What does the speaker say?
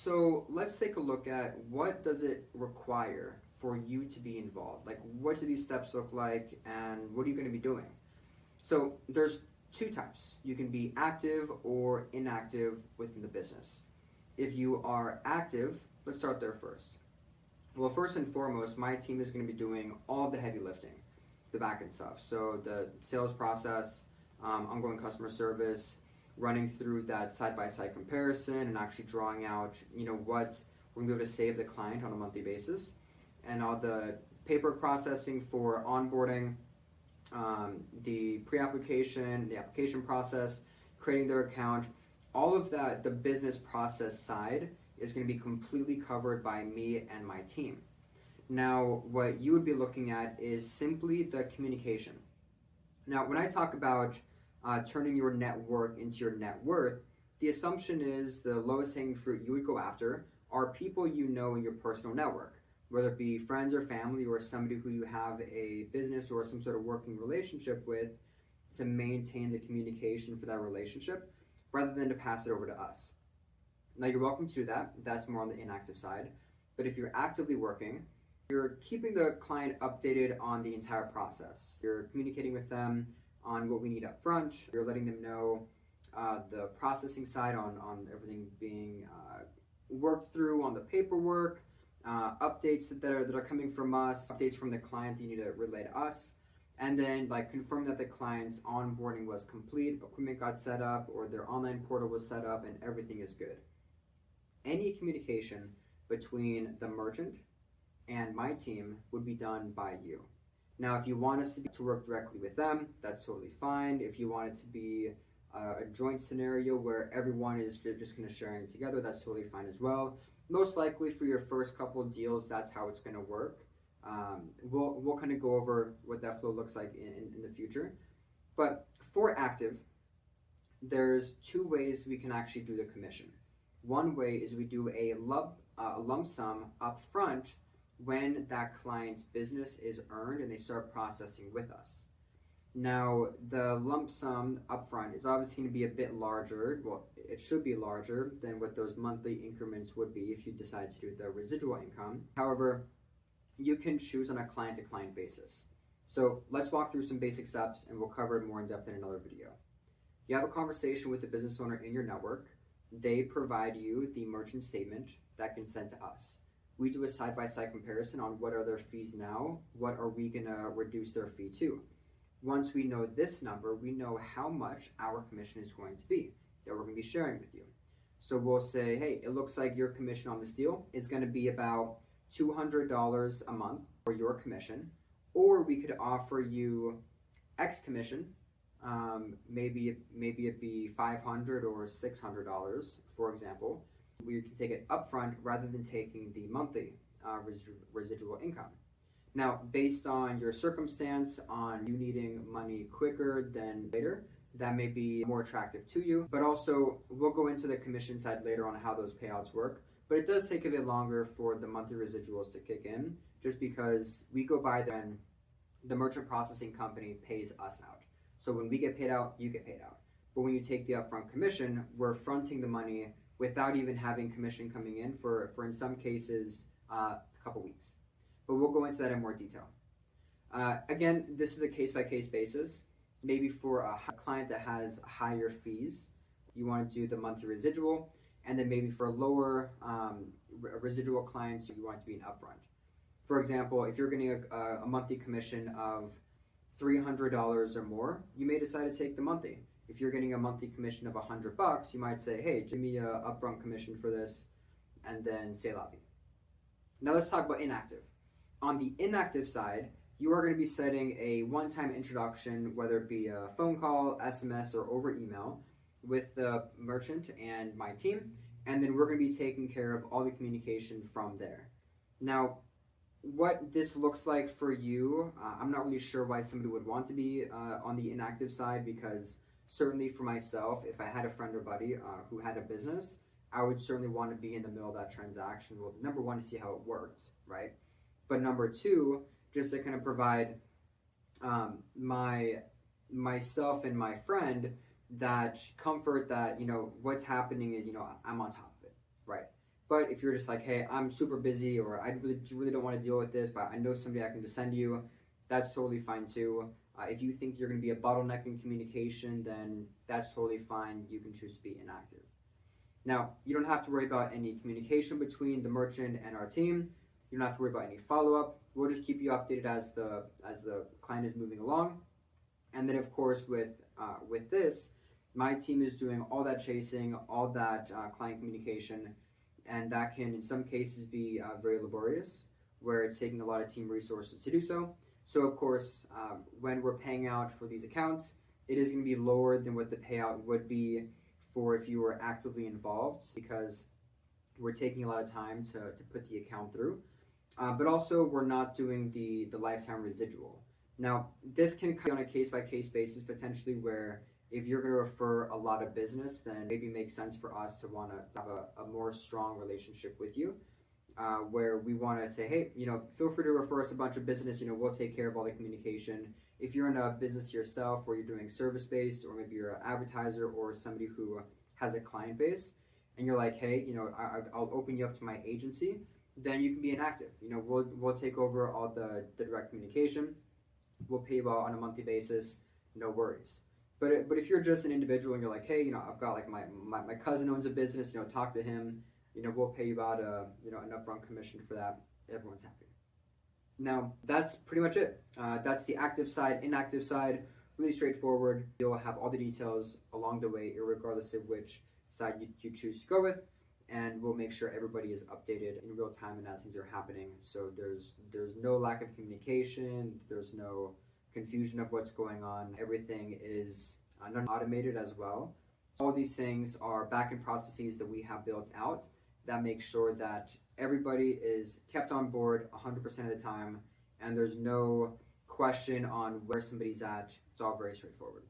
So let's take a look at what does it require for you to be involved? Like, what do these steps look like, and what are you going to be doing? So there's two types. You can be active or inactive within the business. If you are active, let's start there first. Well, first and foremost, my team is going to be doing all the heavy lifting, the back end stuff. So the sales process, ongoing customer service, running through that side-by-side comparison and actually drawing out, what we're going to be able to save the client on a monthly basis, and all the paper processing for onboarding, the pre-application, the application process, creating their account, all of that, the business process side is going to be completely covered by me and my team. Now, what you would be looking at is simply the communication. Now, when I talk about turning your network into your net worth, the assumption is the lowest hanging fruit you would go after are people you know in your personal network, whether it be friends or family or somebody who you have a business or some sort of working relationship with, to maintain the communication for that relationship rather than to pass it over to us. Now, you're welcome to do that. That's more on the inactive side. But if you're actively working, you're keeping the client updated on the entire process. You're communicating with them on what we need up front. You're letting them know the processing side on everything being worked through on the paperwork, updates that are coming from us, updates from the client that you need to relay to us, and then confirm that the client's onboarding was complete, equipment got set up, or their online portal was set up, and everything is good. Any communication between the merchant and my team would be done by you. Now, if you want us to work directly with them, that's totally fine. If you want it to be a joint scenario where everyone is just kind of sharing it together, that's totally fine as well. Most likely for your first couple of deals, that's how it's going to work. We'll kind of go over what that flow looks like in the future. But for active, there's two ways we can actually do the commission. One way is we do a lump sum up front when that client's business is earned and they start processing with us. Now, the lump sum upfront is obviously going to be a bit larger. Well, it should be larger than what those monthly increments would be if you decide to do the residual income. However, you can choose on a client-to-client basis. So let's walk through some basic steps and we'll cover it more in depth in another video. You have a conversation with the business owner in your network. They provide you the merchant statement that can send to us. We do a side-by-side comparison on what are their fees now, what are we going to reduce their fee to. Once we know this number, we know how much our commission is going to be that we're going to be sharing with you. So we'll say, hey, it looks like your commission on this deal is going to be about $200 a month for your commission, or we could offer you X commission. Maybe it be $500 or $600, for example. We can take it upfront rather than taking the monthly residual income. Now, based on your circumstance, on you needing money quicker than later, that may be more attractive to you. But also, we'll go into the commission side later on how those payouts work. But it does take a bit longer for the monthly residuals to kick in, just because we go by then the merchant processing company pays us out. So when we get paid out, you get paid out. But when you take the upfront commission, we're fronting the money without even having commission coming in for in some cases, a couple weeks. But we'll go into that in more detail. Again, this is a case-by-case basis. Maybe for a client that has higher fees, you want to do the monthly residual, and then maybe for lower residual clients, you want it to be an upfront. For example, if you're getting a monthly commission of $300 or more, you may decide to take the monthly. If you're getting a monthly commission of $100, you might say, hey, give me an upfront commission for this, and then say la vie. Now let's talk about inactive. On the inactive side, you are going to be setting a one-time introduction, whether it be a phone call, SMS, or over email with the merchant and my team, and then we're going to be taking care of all the communication from there. Now, what this looks like for you, I'm not really sure why somebody would want to be on the inactive side, because certainly for myself, if I had a friend or buddy who had a business, I would certainly want to be in the middle of that transaction. Well, number one, to see how it works, right? But number two, just to kind of provide myself and my friend that comfort that, what's happening is, I'm on top of it, right? But if you're just like, hey, I'm super busy, or I really don't want to deal with this, but I know somebody I can just send you, that's totally fine too. If you think you're going to be a bottleneck in communication, then that's totally fine. You can choose to be inactive. Now, you don't have to worry about any communication between the merchant and our team. You don't have to worry about any follow-up. We'll just keep you updated as the client is moving along. And then, of course, with this, my team is doing all that chasing, all that client communication, and that can, in some cases, be very laborious, where it's taking a lot of team resources to do so. So, of course, when we're paying out for these accounts, it is going to be lower than what the payout would be for if you were actively involved, because we're taking a lot of time to put the account through. But also, we're not doing the lifetime residual. Now, this can be on a case-by-case basis, potentially, where if you're going to refer a lot of business, then maybe it makes sense for us to want to have a more strong relationship with you, where we want to say, hey, feel free to refer us a bunch of business. We'll take care of all the communication. If you're in a business yourself where you're doing service-based, or maybe you're an advertiser or somebody who has a client base, and you're like, hey, I'll open you up to my agency, then you can be inactive. We'll take over all the direct communication. We'll pay you out on a monthly basis, no worries. But if you're just an individual and you're like, hey, I've got like my cousin owns a business, talk to him, we'll pay you about an upfront commission for that. Everyone's happy. Now, that's pretty much it. That's the active side. Inactive side, really straightforward. You'll have all the details along the way, regardless of which side you choose to go with. And we'll make sure everybody is updated in real time and as things are happening. So there's no lack of communication. There's no confusion of what's going on. Everything is automated as well. All these things are back-end processes that we have built out that make sure that everybody is kept on board 100% of the time, and there's no question on where somebody's at. It's all very straightforward.